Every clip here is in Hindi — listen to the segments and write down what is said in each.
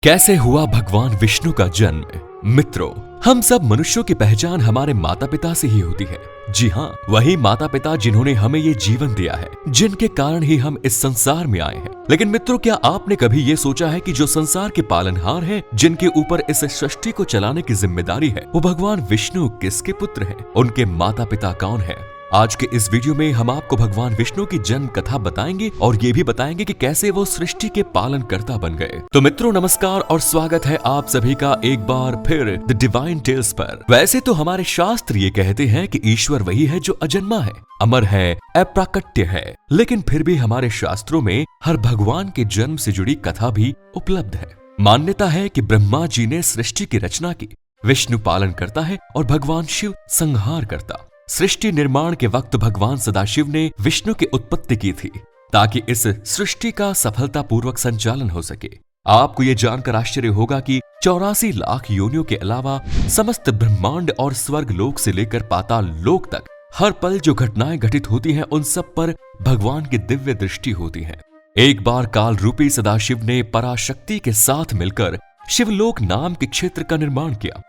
कैसे हुआ भगवान विष्णु का जन्म? मित्रों, हम सब मनुष्यों की पहचान हमारे माता पिता से ही होती है। जी हाँ, वही माता पिता जिन्होंने हमें ये जीवन दिया है, जिनके कारण ही हम इस संसार में आए हैं। लेकिन मित्रों, क्या आपने कभी ये सोचा है कि जो संसार के पालनहार हैं, जिनके ऊपर इस सृष्टि को चलाने की जिम्मेदारी है, वो भगवान विष्णु किसके पुत्र हैं? उनके माता पिता कौन हैं? आज के इस वीडियो में हम आपको भगवान विष्णु की जन्म कथा बताएंगे और ये भी बताएंगे कि कैसे वो सृष्टि के पालनकर्ता बन गए। तो मित्रों, नमस्कार और स्वागत है आप सभी का एक बार फिर द डिवाइन टेल्स पर। वैसे तो हमारे शास्त्र ये कहते हैं कि ईश्वर वही है जो अजन्मा है, अमर है, अप्राकृत्य है, लेकिन फिर भी हमारे शास्त्रों में हर भगवान के जन्म से जुड़ी कथा भी उपलब्ध है। मान्यता है कि ब्रह्मा जी ने सृष्टि की रचना की, विष्णु पालन करता है और भगवान शिव संहार करता। सृष्टि निर्माण के वक्त भगवान सदाशिव ने विष्णु की उत्पत्ति की थी ताकि इस सृष्टि का सफलतापूर्वक संचालन हो सके। आपको ये जानकर आश्चर्य होगा कि 84 लाख योनियों के अलावा समस्त ब्रह्मांड और स्वर्ग लोक से लेकर पाताल लोक तक हर पल जो घटनाएं घटित होती हैं, उन सब पर भगवान की दिव्य दृष्टि होती है। एक बार काल रूपी सदाशिव ने पराशक्ति के साथ मिलकर शिवलोक नाम के क्षेत्र का निर्माण किया।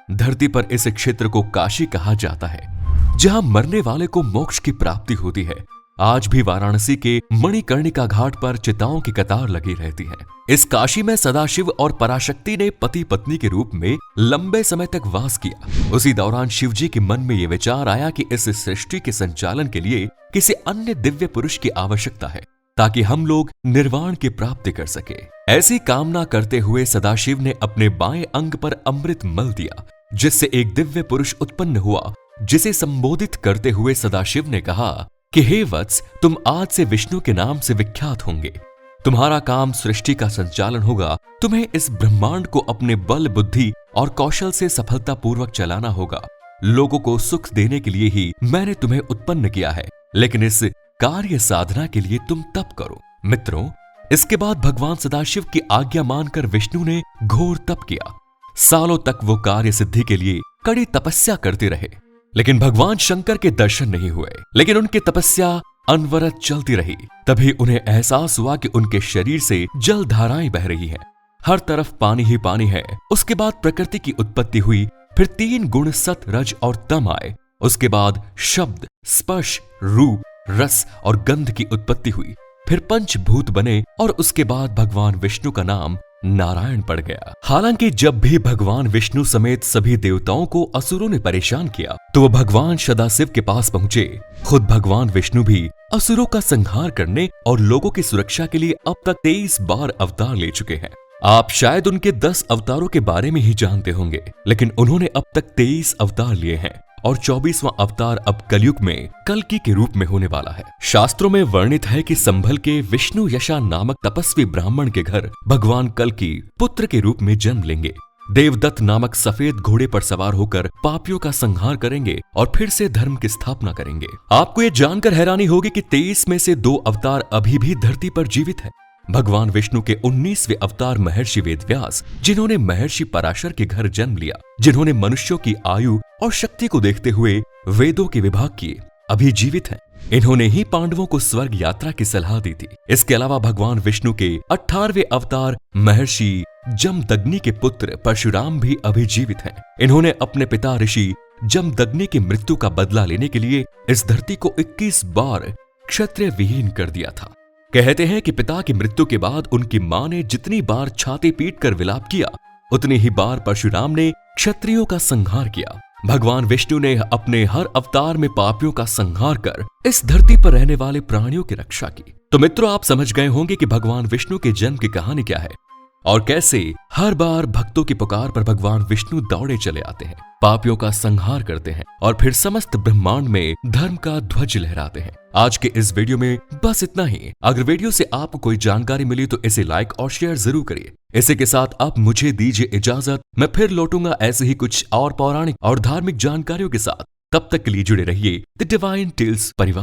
धरती पर इस क्षेत्र को काशी कहा जाता है, जहां मरने वाले को मोक्ष की प्राप्ति होती है। आज भी वाराणसी के मणिकर्णिका घाट पर चिताओं की कतार लगी रहती है। इस काशी में सदाशिव और पराशक्ति ने पति पत्नी के रूप में लंबे समय तक वास किया। उसी दौरान शिव जी के मन में यह विचार आया कि इस सृष्टि के संचालन के लिए किसी अन्य दिव्य पुरुष की आवश्यकता है, ताकि हम लोग निर्वाण की प्राप्ति कर सके। ऐसी कामना करते हुए सदाशिव ने अपने बाएं अंग पर अमृत मल दिया, जिससे एक दिव्य पुरुष उत्पन्न हुआ, जिसे संबोधित करते हुए सदाशिव ने कहा कि हे वत्स, तुम आज से विष्णु के नाम से विख्यात होंगे। तुम्हारा काम सृष्टि का संचालन होगा। तुम्हें इस ब्रह्मांड को अपने बल, बुद्धि और कौशल से सफलतापूर्वक चलाना होगा। लोगों को सुख देने के लिए ही मैंने तुम्हें उत्पन्न किया है, लेकिन इस कार्य साधना के लिए तुम तप करो। मित्रों, इसके बाद भगवान सदाशिव की आज्ञा मानकर विष्णु ने घोर तप किया। सालों तक वो कार्य सिद्धि के लिए कड़ी तपस्या करते रहे, लेकिन भगवान शंकर के दर्शन नहीं हुए। लेकिन उनकी तपस्या अनवरत चलती रही। तभी उन्हें एहसास हुआ कि उनके शरीर से जल धाराएं बह रही हैं। हर तरफ पानी ही पानी है। उसके बाद प्रकृति की उत्पत्ति हुई। फिर 3 गुण सत, रज और तम आए। उसके बाद शब्द, स्पर्श, रूप, रस और गंध की उत्पत्ति हुई। फिर पंचभूत बने और उसके बाद भगवान विष्णु का नाम नारायण पड़ गया। हालांकि जब भी भगवान विष्णु समेत सभी देवताओं को असुरों ने परेशान किया, तो वो भगवान सदाशिव के पास पहुंचे। खुद भगवान विष्णु भी असुरों का संहार करने और लोगों की सुरक्षा के लिए अब तक 23 बार अवतार ले चुके हैं। आप शायद उनके 10 अवतारों के बारे में ही जानते होंगे, लेकिन उन्होंने अब तक 23 अवतार लिए हैं और 24वां अवतार अब कलयुग में कल्कि के रूप में होने वाला है। शास्त्रों में वर्णित है कि संभल के विष्णु यशा नामक तपस्वी ब्राह्मण के घर भगवान कल्कि पुत्र के रूप में जन्म लेंगे। देवदत्त नामक सफेद घोड़े पर सवार होकर पापियों का संहार करेंगे और फिर से धर्म की स्थापना करेंगे। आपको ये जानकर हैरानी होगी कि 23 में से 2 अवतार अभी भी धरती पर जीवित है। भगवान विष्णु के 19वें अवतार महर्षि वेदव्यास, जिन्होंने महर्षि पराशर के घर जन्म लिया, जिन्होंने मनुष्यों की आयु और शक्ति को देखते हुए वेदों के विभाग किए, अभी जीवित हैं। इन्होंने ही पांडवों को स्वर्ग यात्रा की सलाह दी थी। इसके अलावा भगवान विष्णु के 18वें अवतार महर्षि जमदग्नि के पुत्र परशुराम भी अभी जीवित हैं। इन्होंने अपने पिता ऋषि जमदग्नि की मृत्यु का बदला लेने के लिए इस धरती को 21 बार क्षत्रिय विहीन कर दिया था। कहते हैं कि पिता की मृत्यु के बाद उनकी मां ने जितनी बार छाती पीटकर विलाप किया, उतनी ही बार परशुराम ने क्षत्रियों का संहार किया। भगवान विष्णु ने अपने हर अवतार में पापियों का संहार कर इस धरती पर रहने वाले प्राणियों की रक्षा की। तो मित्रों, आप समझ गए होंगे कि भगवान विष्णु के जन्म की कहानी क्या है और कैसे हर बार भक्तों की पुकार पर भगवान विष्णु दौड़े चले आते हैं, पापियों का संहार करते हैं और फिर समस्त ब्रह्मांड में धर्म का ध्वज लहराते हैं। आज के इस वीडियो में बस इतना ही। अगर वीडियो से आपको कोई जानकारी मिली तो इसे लाइक और शेयर जरूर करिए। इसी के साथ आप मुझे दीजिए इजाजत। मैं फिर लौटूंगा ऐसे ही कुछ और पौराणिक और धार्मिक जानकारियों के साथ। तब तक के लिए जुड़े रहिए द डिवाइन टेल्स परिवार।